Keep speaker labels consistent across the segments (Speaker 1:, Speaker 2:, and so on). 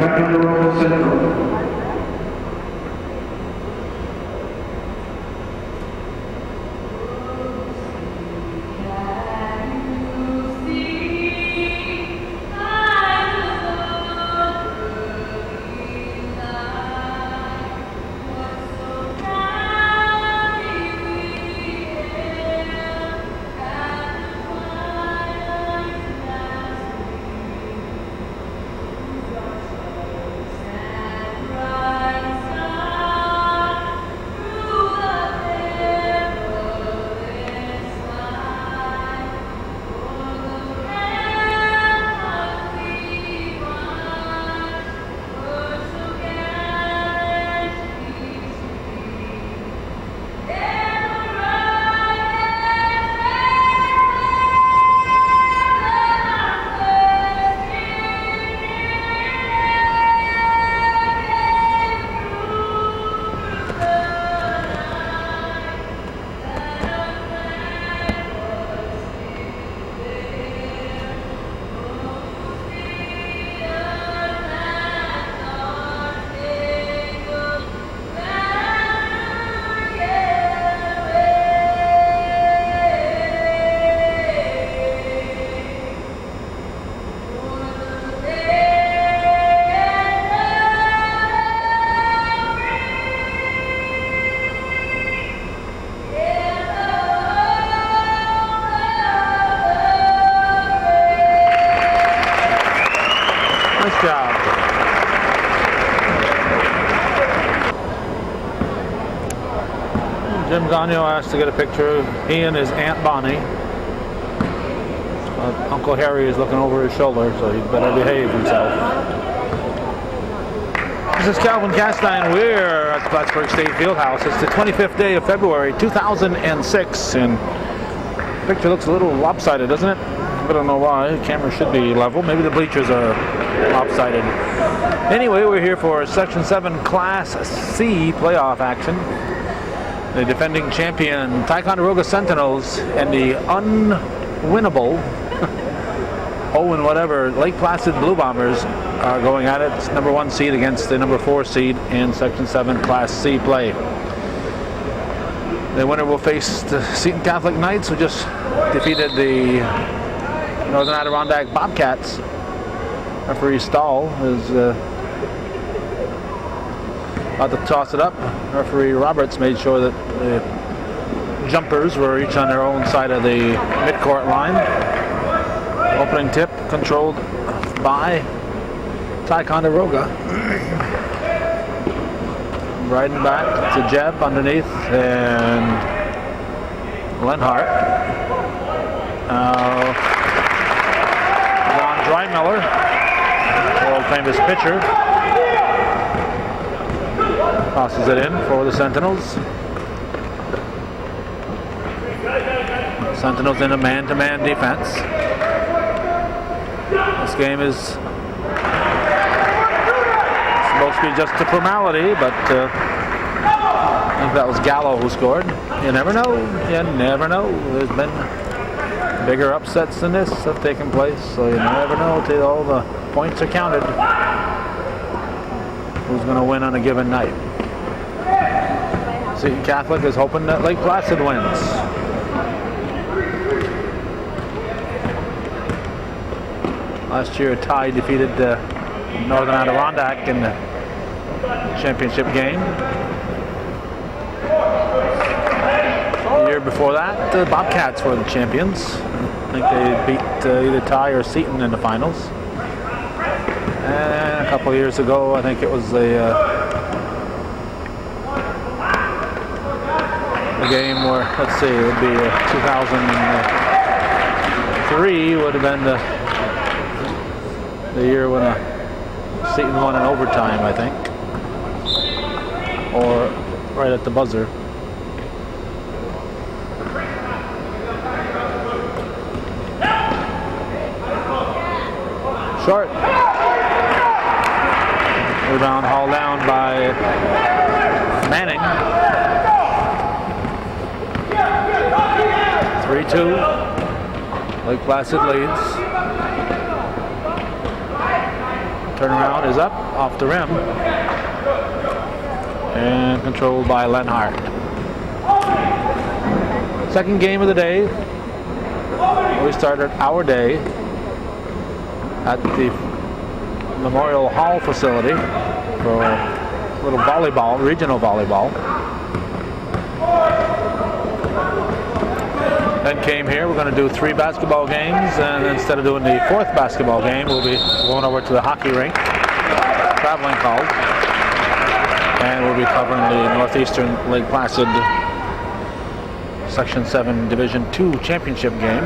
Speaker 1: Ticonderoga Sentinels.
Speaker 2: Nice job. Jim Gagno asked to get a picture of he and his Aunt Bonnie. Uncle Harry is looking over his shoulder, so he'd better behave himself. This is Calvin Castine. We're at the Plattsburgh State Fieldhouse. It's the 25th day of February, 2006, and the picture looks a little lopsided, doesn't it? I don't know why. The camera should be level. Maybe the bleachers are lopsided. Anyway, we're here for Section VII Class C playoff action. The defending champion Ticonderoga Sentinels and the unwinnable and whatever Lake Placid Blue Bombers are going at it. It's number 1 seed against the number 4 seed in Section VII Class C play. The winner will face the Seton Catholic Knights, who just defeated the Northern Adirondack Bobcats. Referee Stahl is about to toss it up. Referee Roberts made sure that the jumpers were each on their own side of the midcourt line. Opening tip controlled by Ticonderoga. Riding back to Jeb underneath and Lenhart. Ron Drymiller, world famous pitcher, tosses it in for the Sentinels. Sentinels in a man-to-man defense. This game is supposed to be just a formality, but I think that was Gallo who scored. You never know. You never know. There's been bigger upsets than this have taken place, so you never know till all the points are counted. Who's going to win on a given night? Seton Catholic is hoping that Lake Placid wins. Last year, a tie defeated Northern Adirondack in the championship game. The year before that, the Bobcats were the champions. I think they beat either Ty or Seton in the finals. And a couple of years ago, I think it was the game where, let's see, it would be 2003 would have been the year when Seton won in overtime, I think, or right at the buzzer. Short. Rebound hauled down by Manning. 3-2. Lake Placid leads. Turnaround is up, off the rim. And controlled by Lenhart. Second game of the day. We started our day at the Memorial Hall facility for a little volleyball, regional volleyball. Then came here, we're going to do 3 basketball games, and instead of doing the 4th basketball game, we'll be going over to the hockey rink, traveling called, and we'll be covering the Northeastern Lake Placid Section 7 Division II championship game.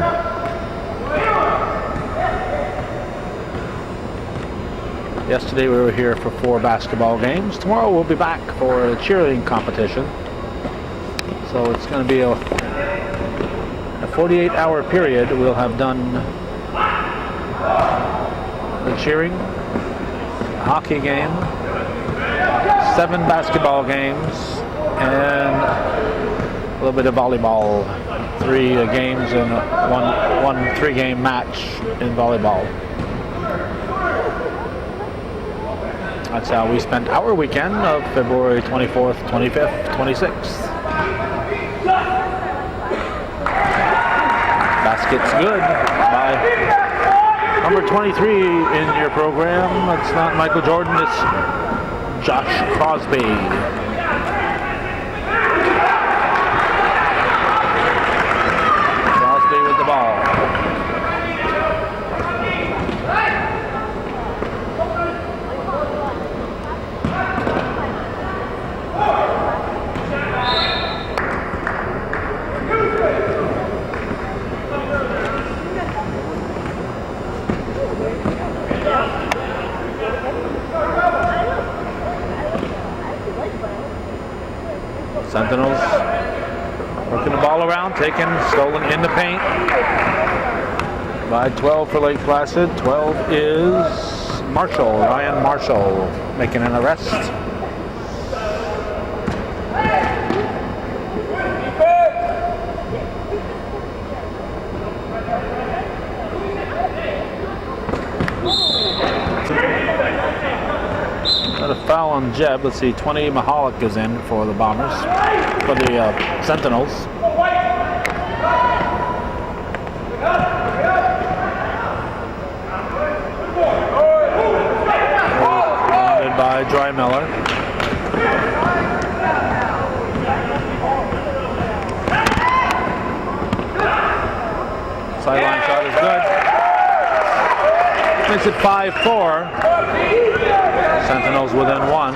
Speaker 2: Yesterday we were here for 4 basketball games. Tomorrow we'll be back for a cheerleading competition. So it's going to be a 48-hour period. We'll have done the cheering, hockey game, 7 basketball games, and a little bit of volleyball. 3 games and one 3-game match in volleyball. That's how we spent our weekend of February 24th, 25th, 26th. Basket's good by number 23 in your program. It's not Michael Jordan, it's Josh Crosby. Crosby with the ball. Sentinels working the ball around, taken, stolen in the paint by 12 for Lake Placid. 12 is Marshall, Ryan Marshall, making an arrest. Got a foul on Jeb. Let's see, 20 Mahalik is in for the Bombers, for the Sentinels. Grounded by Drymiller. Sideline shot is good. Makes it 5-4. Sentinels within 1.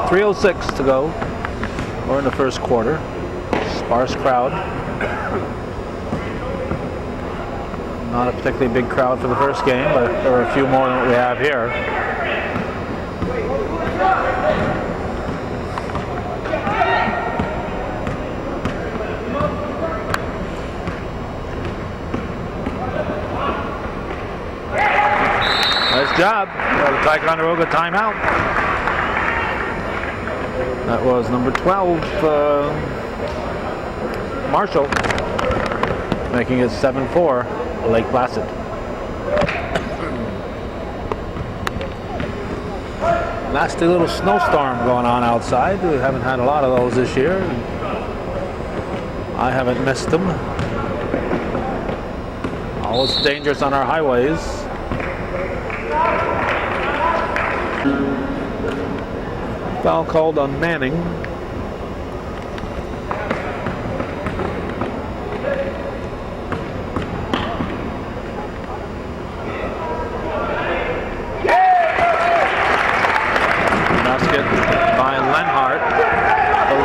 Speaker 2: .306 to go. We're in the first quarter. Sparse crowd. Not a particularly big crowd for the first game, but there are a few more than what we have here. Nice job. The Ticonderoga timeout. That was number 12, Marshall, making it 7-4. Lake Placid. Nasty little snowstorm going on outside. We haven't had a lot of those this year. I haven't missed them. Always dangerous on our highways. Foul called on Manning.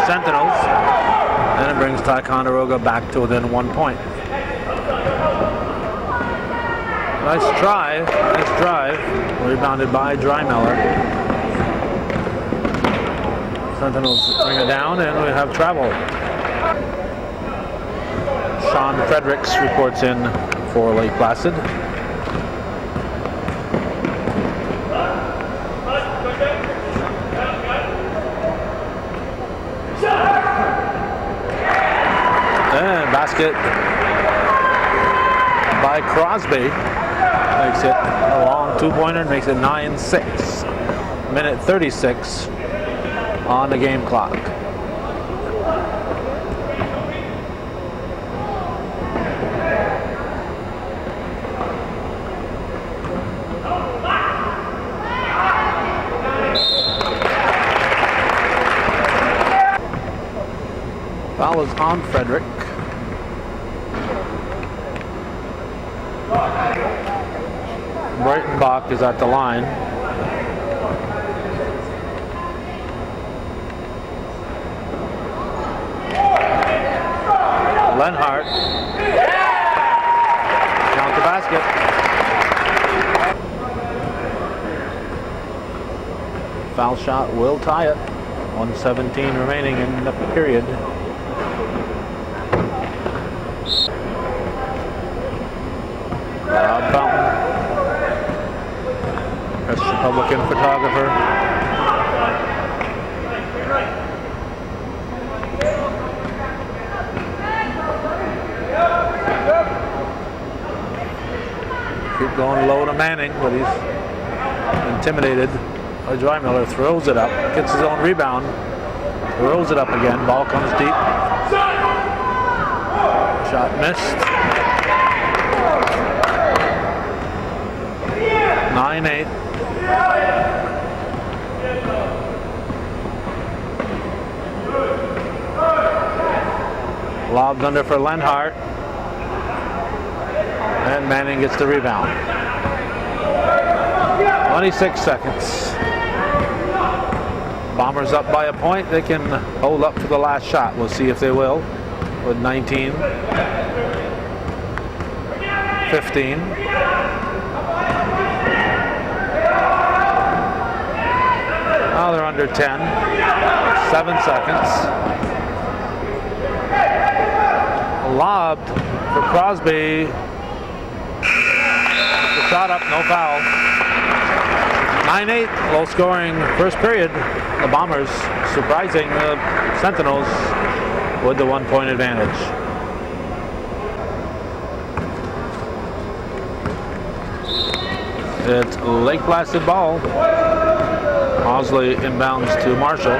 Speaker 2: Sentinels, and it brings Ticonderoga back to within 1 point. Nice drive, rebounded by Drymiller. Sentinels bring it down, and we have travel. Sean Fredericks reports in for Lake Placid. And basket by Crosby. Makes it a long two-pointer, makes it 9-6. Minute 36 on the game clock. Foul is on Frederick. Breitenbach is at the line. Lenhart. Count the basket. Foul shot will tie it. 1:17 remaining in the period. Rob Fountain, Press Republican photographer. Keep going low to Manning, but he's intimidated. Drymiller throws it up, gets his own rebound, throws it up again. Ball comes deep. Shot missed. 9-8. Lobbed under for Lenhart. And Manning gets the rebound. 26 seconds. Bombers up by a point. They can hold up for the last shot. We'll see if they will. With 19. 15. Now they're under 10. 7 seconds. Lobbed for Crosby. The shot up, no foul. 9-8, low scoring first period. The Bombers surprising the Sentinels with the 1-point advantage. It's Lake Placid ball. Mosley inbounds to Marshall.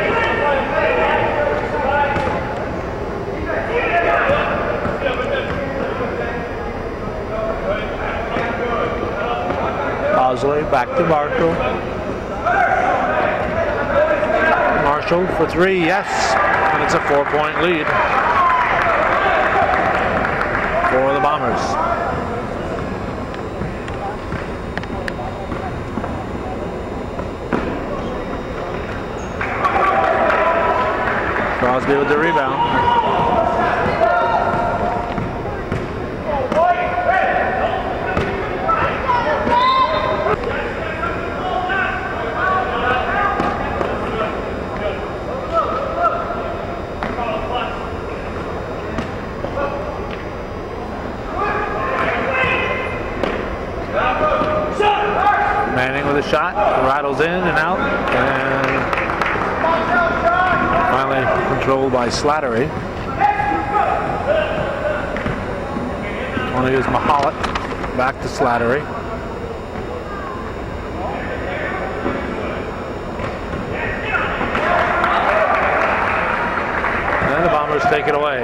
Speaker 2: Mosley back to Marshall. Marshall for three, yes. And it's a 4-point lead for the Bombers. Crosby with the rebound. Manning with a shot, rattles in and out, and finally controlled by Slattery. Want to use Mahalik, back to Slattery. And the Bombers take it away.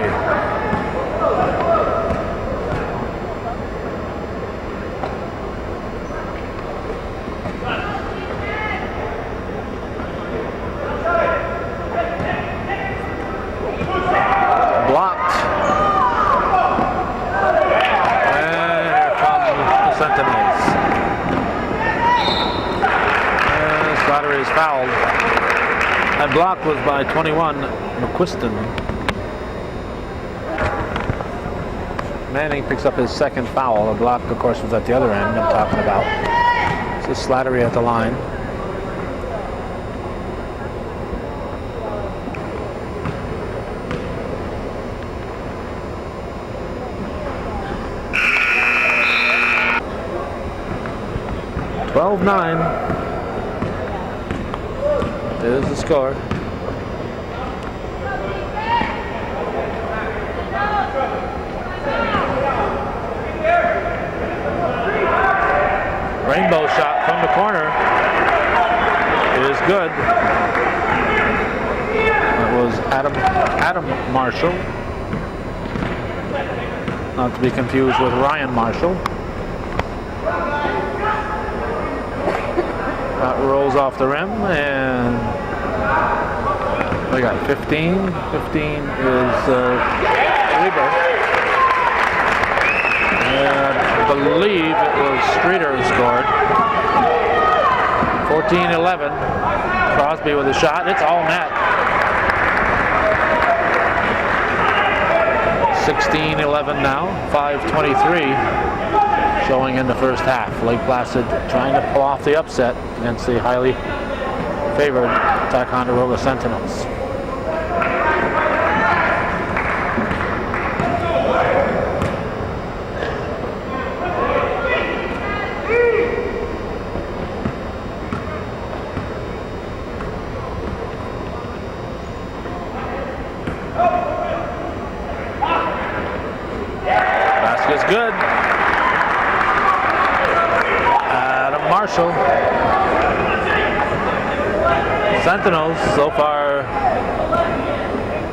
Speaker 2: Sentinels. And Slattery is fouled. That block was by 21, McQuiston. Manning picks up his second foul. The block, of course, was at the other end I'm talking about. So Slattery at the line. (12-9) is the score. Marshall. Not to be confused with Ryan Marshall. That rolls off the rim, and we got 15. 15 is Weber. And I believe it was Streeter who scored. 14-11. Crosby with a shot. It's all net. 16-11 now. 5:23 showing in the first half. Lake Placid trying to pull off the upset against the highly favored Ticonderoga Sentinels. Basket's good. Marshall. Sentinels so far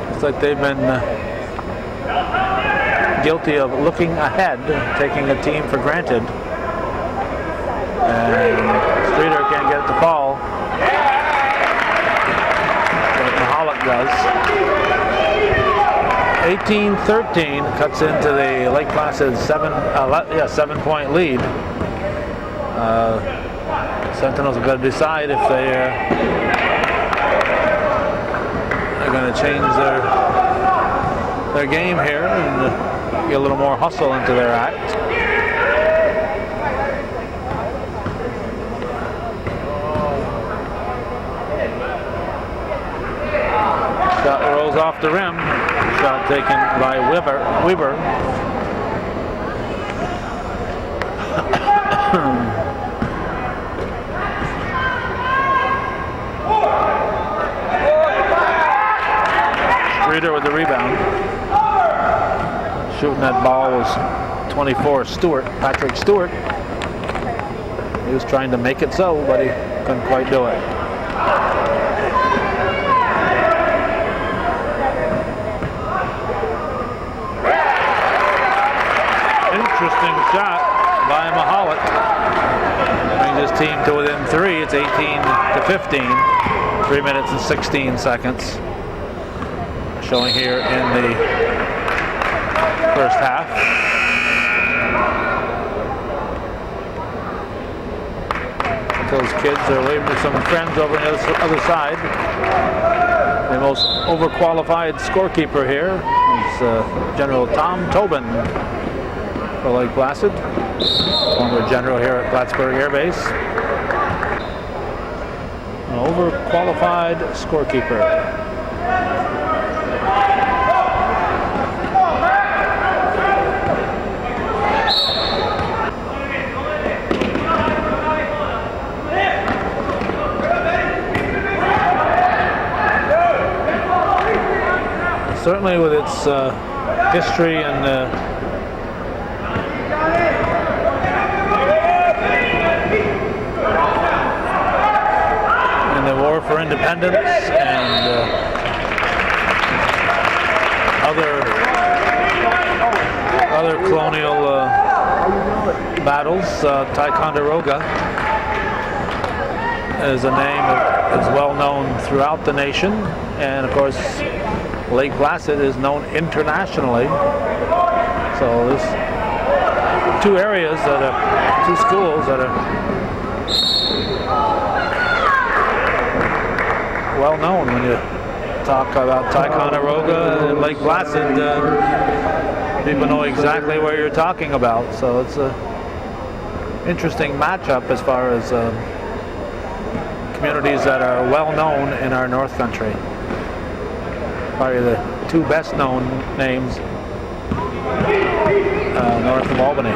Speaker 2: looks like they've been guilty of looking ahead, taking a team for granted. And Streeter can't get it to fall. But Mahalik does. 18-13 cuts into the Lake Placid 7-point lead. Sentinels have got to decide if they're going to change their game here and get a little more hustle into their act. Shot rolls off the rim. Shot taken by Weber. Streeter with the rebound. Shooting that ball was 24 Patrick Stewart. He was trying to make it so, but he couldn't quite do it. Interesting shot by Mahalik. Brings his team to within 3. It's 18-15. 3 minutes and 16 seconds. Showing here in the first half. Those kids are waving to some friends over on the other side. The most overqualified scorekeeper here is General Tom Tobin for Lake Placid, former general here at Plattsburgh Air Base. An overqualified scorekeeper. Certainly with its history and the War for Independence and other colonial battles, Ticonderoga is a name that is well known throughout the nation, and of course Lake Placid is known internationally. So there's two areas two schools that are well known. When you talk about Ticonderoga and Lake Placid, people know exactly where you're talking about. So it's an interesting matchup as far as communities that are well known in our North Country. Probably the two best known names north of Albany.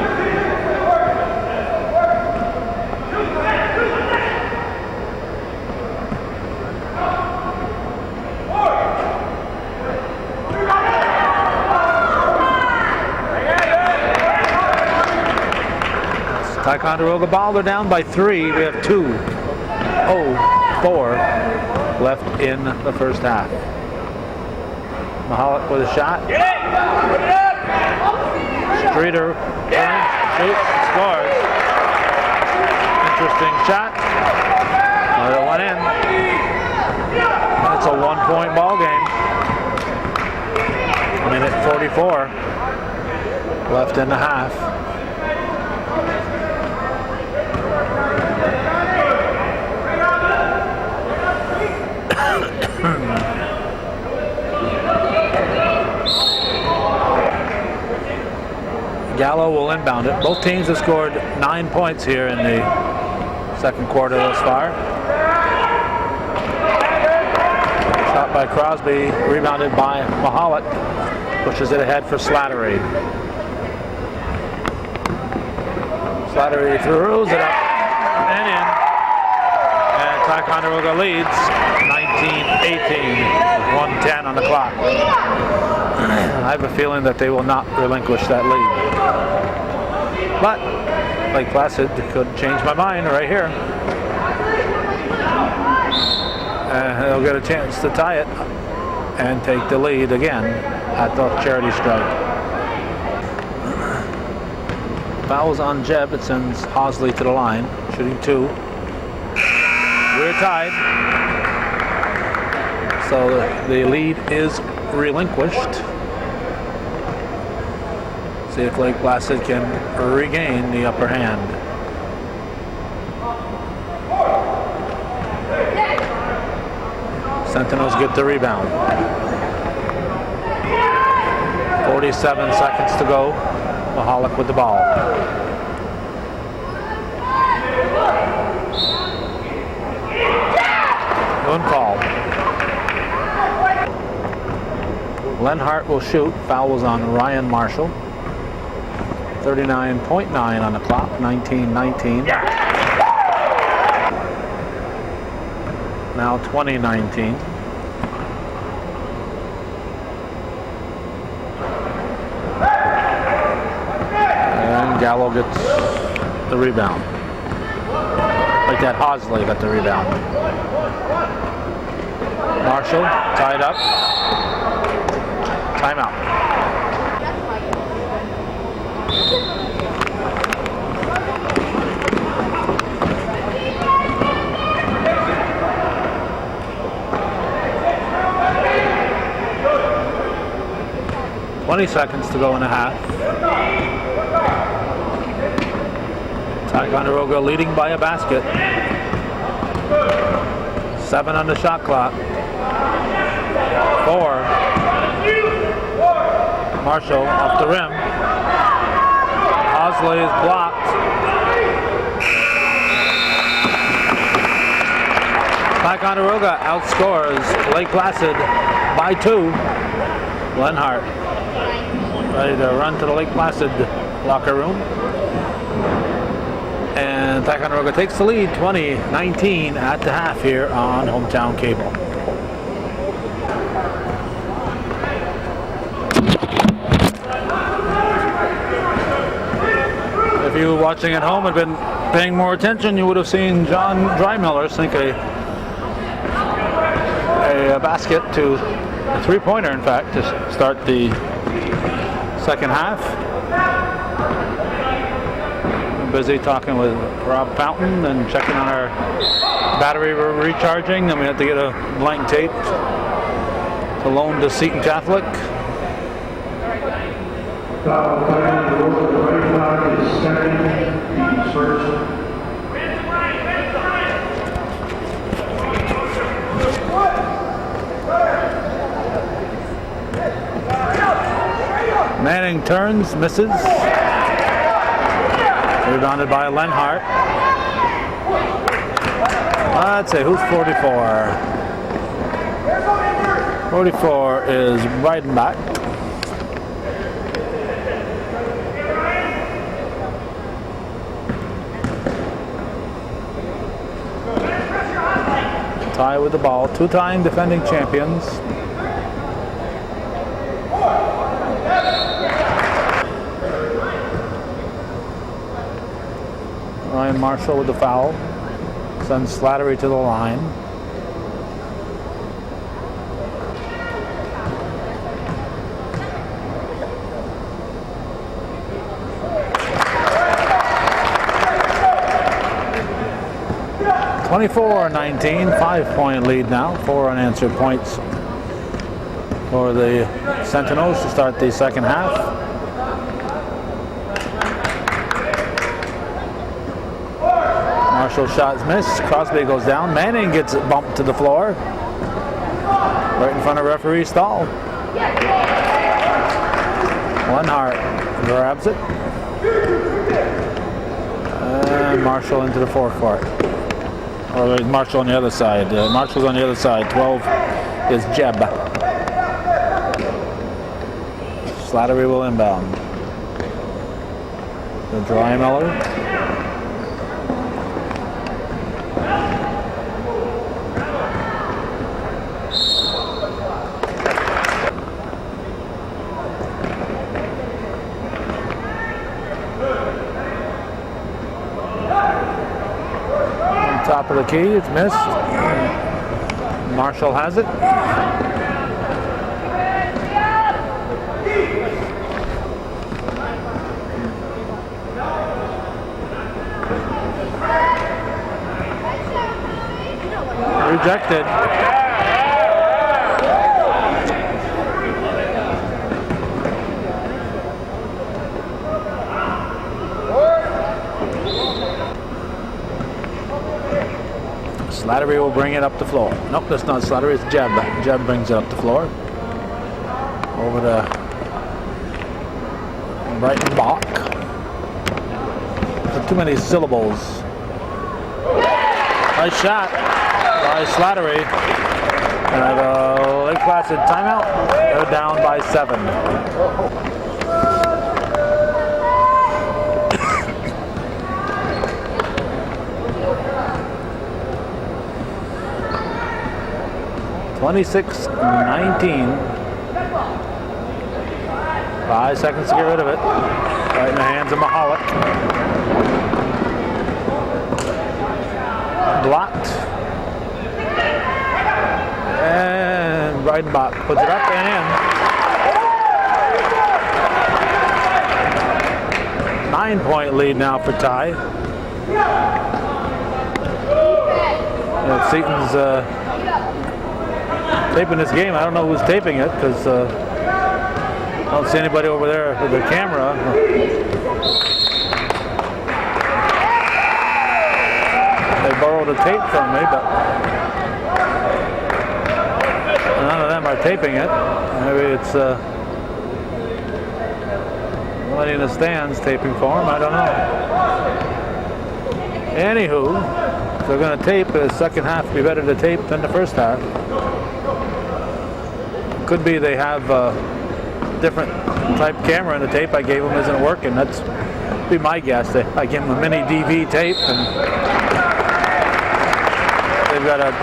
Speaker 2: Ticonderoga ball, they're down by 3. We have 2:04 left in the first half. Mahalik with a shot. Streeter turns, shoots, scores. Interesting shot. Another one in. It's a 1-point ball game. Minute 44 left in the half. Gallo will inbound it. Both teams have scored 9 points here in the second quarter thus far. Shot by Crosby, rebounded by Mahalik. Pushes it ahead for Slattery. Slattery throws it up and in. And Ticonderoga leads 19-18 with 1:10 on the clock. I have a feeling that they will not relinquish that lead. But Lake Placid could change my mind right here. And they'll get a chance to tie it and take the lead again at the charity stripe. Fouls on Jeb. It sends Hosley to the line, shooting 2. We're tied. So the lead is relinquished. See if Lake Placid can regain the upper hand. Sentinels get the rebound. 47 seconds to go. Mahalik with the ball. One call. Lenhart will shoot. Foul was on Ryan Marshall. 39.9 on the clock. 19-19. Now 20-19. And Gallo gets the rebound. Like that, Hosley got the rebound. Marshall tied up. Timeout. Seconds to go in a half. Ticonderoga leading by a basket. 7 on the shot clock. 4. Marshall off the rim. Hosley is blocked. Ticonderoga outscores Lake Placid by 2. Lenhart ready to run to the Lake Placid locker room. And Ticonderoga takes the lead 20-19 at the half here on Hometown Cable. If you watching at home had been paying more attention, you would have seen John Drymiller sink a basket to a three-pointer, in fact, to start the second half. I'm busy talking with Rob Fountain and checking on our battery recharging. Then we have to get a blank tape to loan to Seton Catholic. Manning turns, misses. Rebounded by Lenhart. Let's see, who's 44? 44 is Breidenbach. Tie with the ball, two-time defending champions. Ryan Marshall with the foul. Sends Slattery to the line. 24-19, 5-point lead now. 4 unanswered points for the Sentinels to start the second half. Marshall shots missed. Crosby goes down. Manning gets bumped to the floor. Right in front of referee Stahl. Lenhart grabs it. And Marshall into the forecourt. Or Marshall on the other side. Marshall's on the other side. 12 is Jeb. Slattery will inbound. The Drymiller. Top of the key, it's missed. Marshall has it. Rejected. Slattery will bring it up the floor. Nope, that's not Slattery, it's Jeb. Jeb brings it up the floor. Over to Breitenbach. Too many syllables. Nice shot by Slattery. And Lake Placid timeout. They're down by 7. 26-19. 5 seconds to get rid of it. Right in the hands of Mahalik. Blocked. And Breitenbach puts it up and in. 9-point lead now for Ty. Seaton's taping this game. I don't know who's taping it because I don't see anybody over there with the camera. They borrowed a tape from me, but none of them are taping it. Maybe it's somebody in the stands taping for them. I don't know. Anywho, if they're going to tape, the second half would be better to tape than the first half. Could be they have a different type camera in the tape I gave them isn't working. That's be my guess. I gave them a mini DV tape and they've got a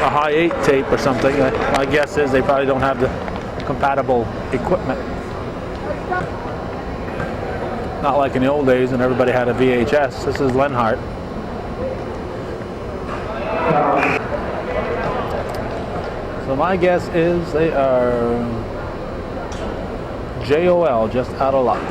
Speaker 2: high 8 tape or something. My guess is they probably don't have the compatible equipment. Not like in the old days when everybody had a VHS. This is Lenhart. So my guess is they are JOL, just out of luck.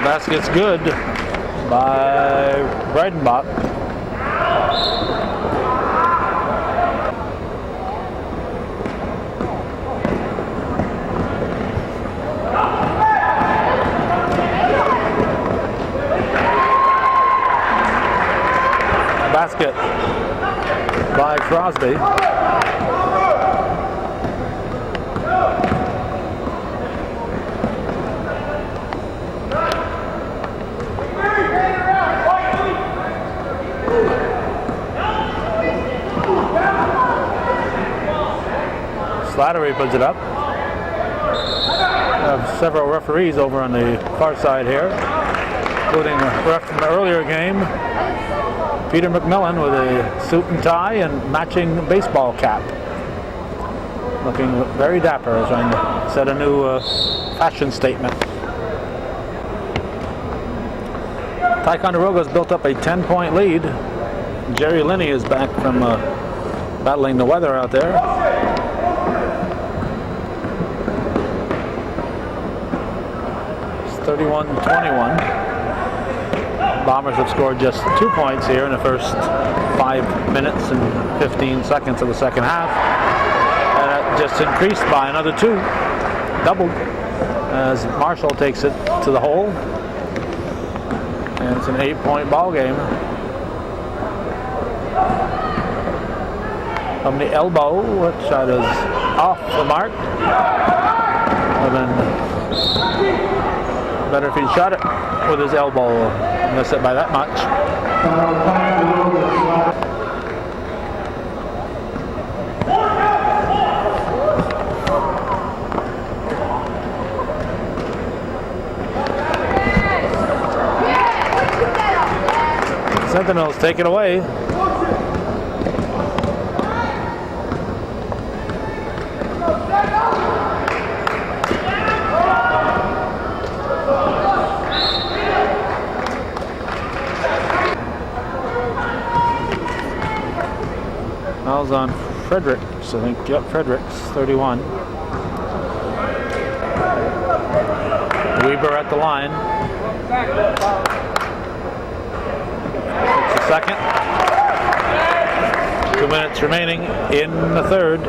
Speaker 2: Basket's good by Breitenbach. Basket by Crosby. Slattery puts it up. I have several referees over on the far side here, including a ref from the earlier game, Peter McMillan, with a suit and tie and matching baseball cap. looking very dapper, trying to set a new fashion statement. Ticonderoga has built up a 10-point lead. Jerry Linney is back from battling the weather out there. It's 31-21. Bombers have scored just 2 points here in the first 5 minutes and 15 seconds of the second half. And that just increased by another 2. Doubled as Marshall takes it to the hole. And it's an 8-point ball game. From the elbow, that shot is off the mark. Would have been better if he shot it with his elbow and missed it by that much. Sentinels take it away. Fouls on Fredericks, I think. Yep, Fredericks, 31. Weber at the line. It's the second. 2 minutes remaining in the third.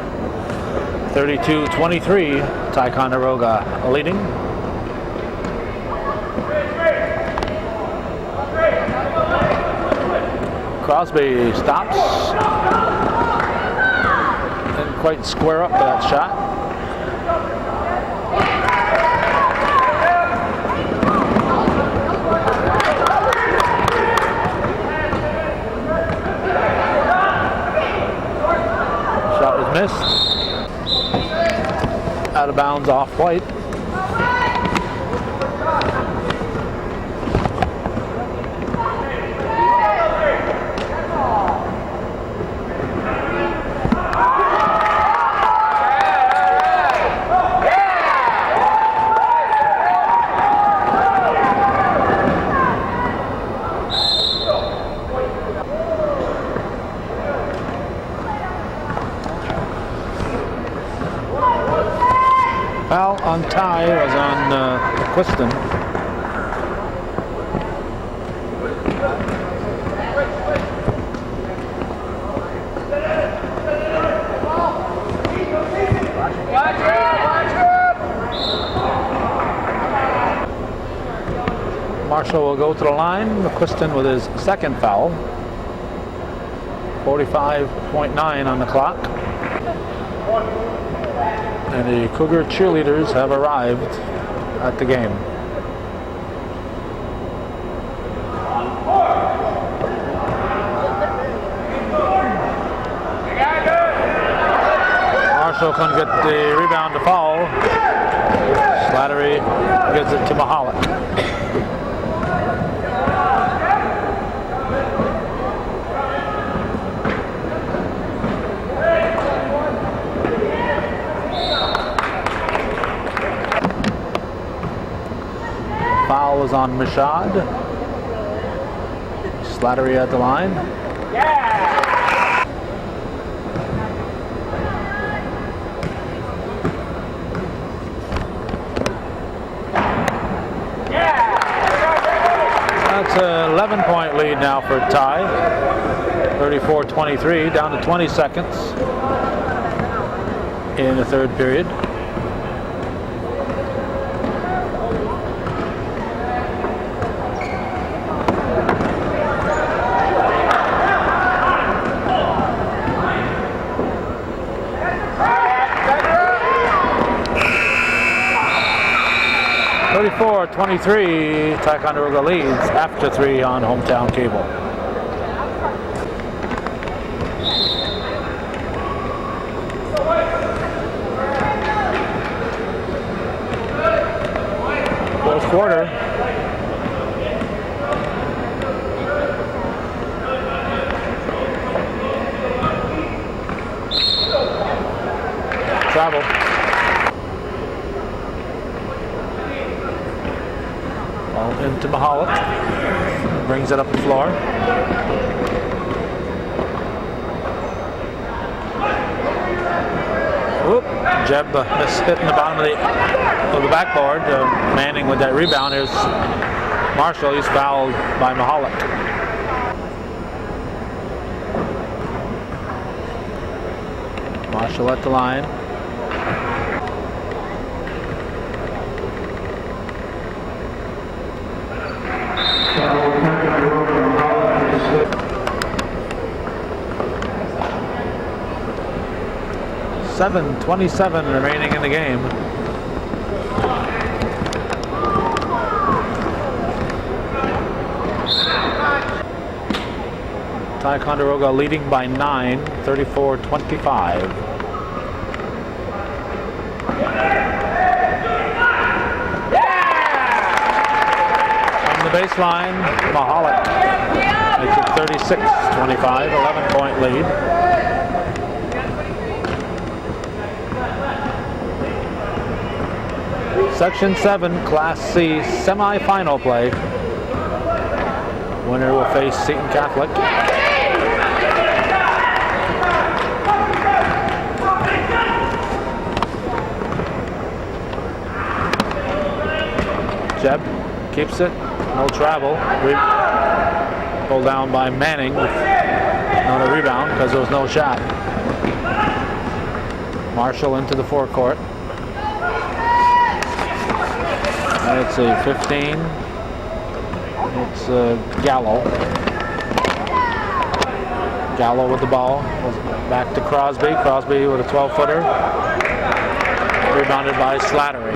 Speaker 2: 32-23, Ticonderoga leading. Crosby stops. Didn't quite square up that shot. Shot was missed. Out of bounds off White. Foul on Ty was on Quiston. Marshall will go to the line. McQuiston with his second foul. 45.9 on the clock. And the Cougar cheerleaders have arrived at the game. Marshall couldn't get the rebound to fall. Slattery gives it to Mahalik. Foul was on Mashad. Slattery at the line. That's an 11-point lead now for Ty. 34-23, down to 20 seconds in the third period. Thirty-four, 23, Ticonderoga leads after 3 on hometown cable. Fourth quarter. travel. Ball into Mahalik. Brings it up the floor. Whoop. Jeb missed hitting the bottom of the backboard. Manning with that rebound. Here's Marshall. He's fouled by Mahalik. Marshall at the line. .7:27 remaining in the game. Ticonderoga leading by 9, 34-25. From the baseline, Mahalik makes it 36-25, 11-point lead. Section 7 Class C semi-final play. Winner will face Seton Catholic. Jeb keeps it, no travel. Pulled down by Manning with not a rebound because there was no shot. Marshall into the forecourt. And it's a 15. It's Gallo. Gallo with the ball. Back to Crosby. Crosby with a 12-footer. Rebounded by Slattery.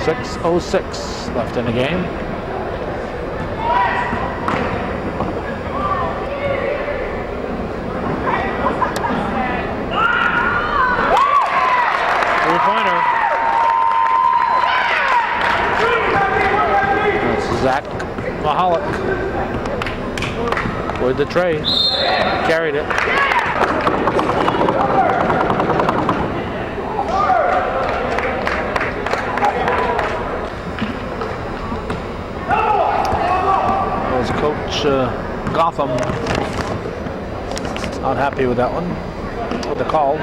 Speaker 2: .606 left in the game. Zach Mahalik with the tray, carried it. There's Coach Gotham not happy with that one, with the call.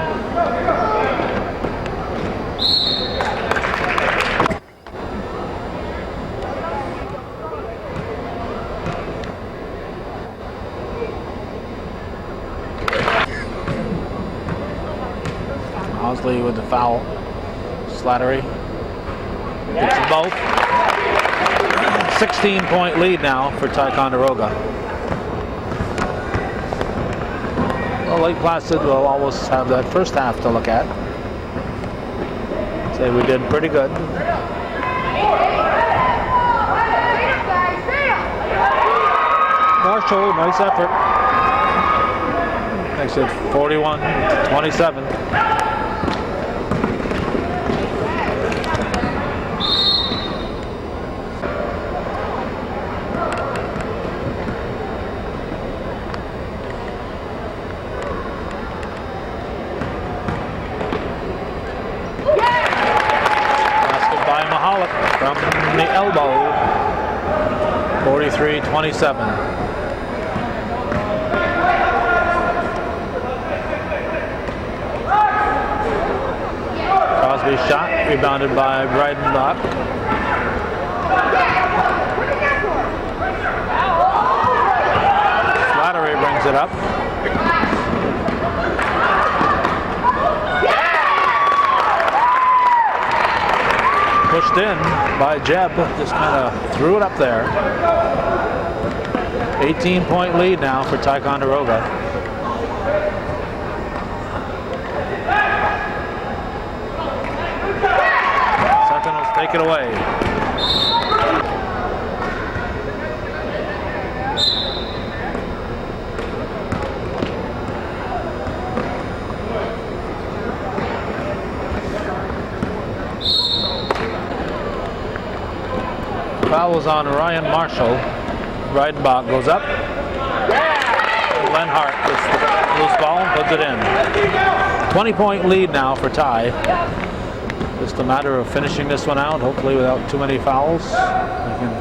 Speaker 2: Osley with the foul. Slattery gets them both. 16-point lead now for Ticonderoga. Well, Lake Placid will always have that first half to look at. Say we did pretty good. Marshall, nice effort. Makes it 41-27. From the elbow, 43-27. Crosby shot, rebounded by Breidenbach. Slattery brings it up. Pushed in by Jeb, just kind of threw it up there. 18-point lead now for Ticonderoga. Sentinels take it away. Foul was on Ryan Marshall. Breidenbach goes up. Lenhart gets the loose ball and puts it in. 20-point lead now for Ty. Just a matter of finishing this one out, hopefully without too many fouls. We can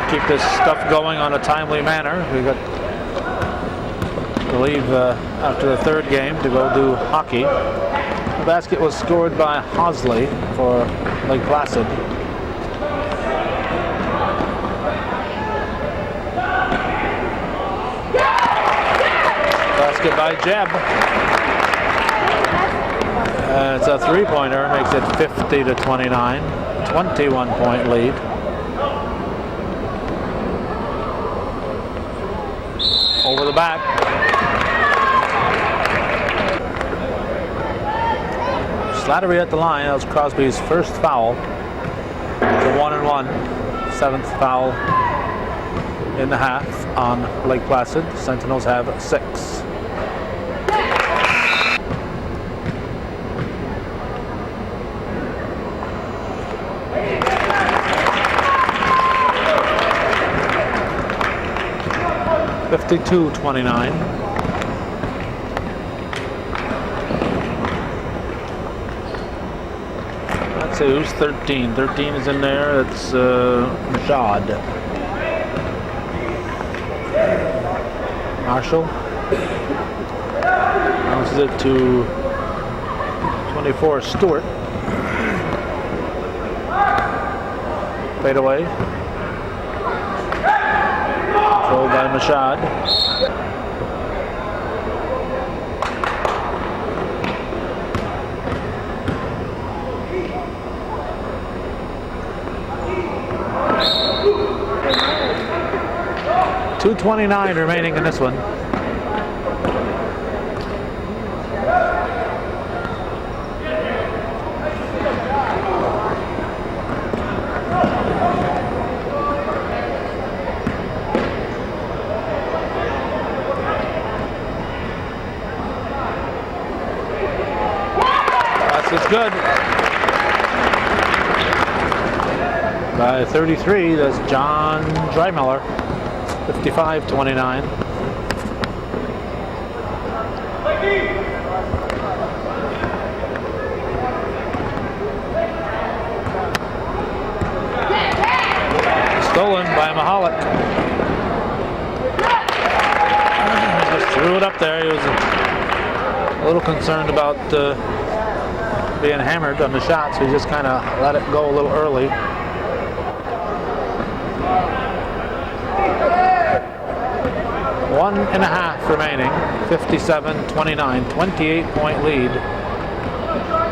Speaker 2: keep this stuff going on a timely manner. We got to leave after the third game to go do hockey. The basket was scored by Hosley for Lake Placid. Basket by Jeb. It's a three-pointer, makes it 50-29. 21-point lead. Over the back. Slattery at the line. That was Crosby's first foul. It's a 1-and-1. 7th foul in the half on Lake Placid. Sentinels have 6. .52-29. Let's see who's 13. 13 is in there. It's Mashad. Marshall. Bounces it to 24, Stewart. Fade away. Controlled by Mashad. .229 remaining in this one. It's good. By 33, that's John Dreimiller. 55-29. Stolen by Mahalik. Just threw it up there. He was a little concerned about being hammered on the shot, so he just kind of let it go a little early. One and a half remaining. 57-29. 28-point lead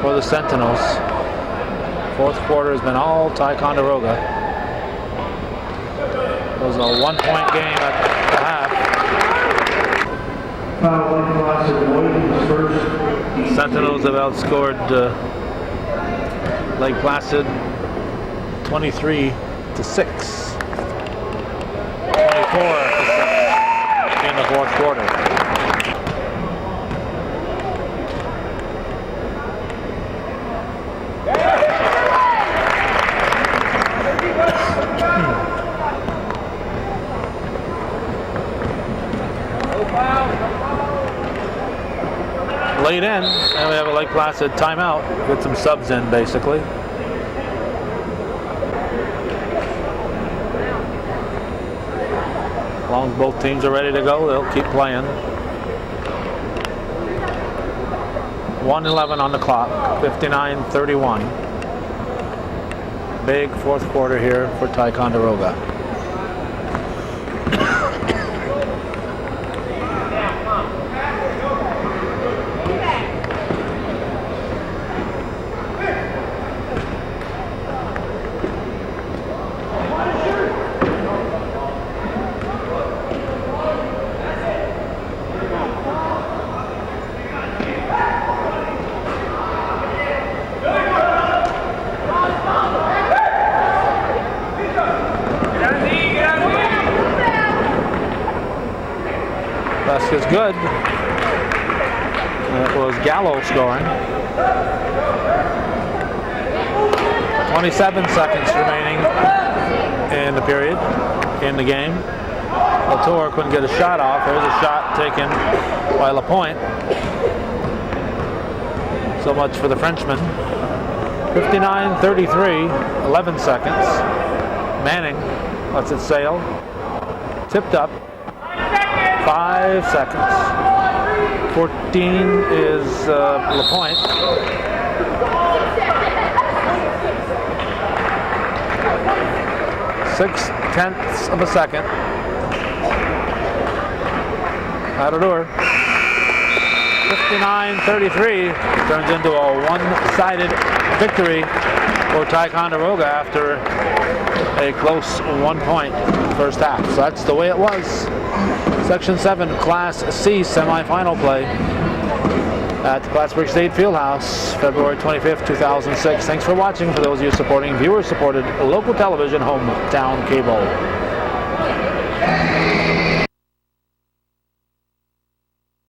Speaker 2: for the Sentinels. Fourth quarter has been all Ticonderoga. It was a 1-point game at the half. Sentinels have outscored Lake Placid 23-6. 24 in the fourth quarter. Late in, and we have a Lake Placid timeout. Get some subs in, basically. As long as both teams are ready to go, they'll keep playing. 1:11 on the clock, 59-31. Big fourth quarter here for Ticonderoga. Is good. It was Gallo scoring. 27 seconds remaining. in the period, in the game. Latour couldn't get a shot off. There's a shot taken by Lapointe. So much for the Frenchman. 59-33, 11 seconds. Manning lets it sail. Tipped up. 5 seconds. 14 is Lapointe. 0.6 of a second. Matador. 59-33 turns into a one-sided victory for Ticonderoga after a close 1 point first half. So that's the way it was. Section 7 Class C semifinal play at the Plattsburgh State Fieldhouse, February 25th, 2006. Thanks for watching. For those of you supporting viewer-supported local television, hometown cable.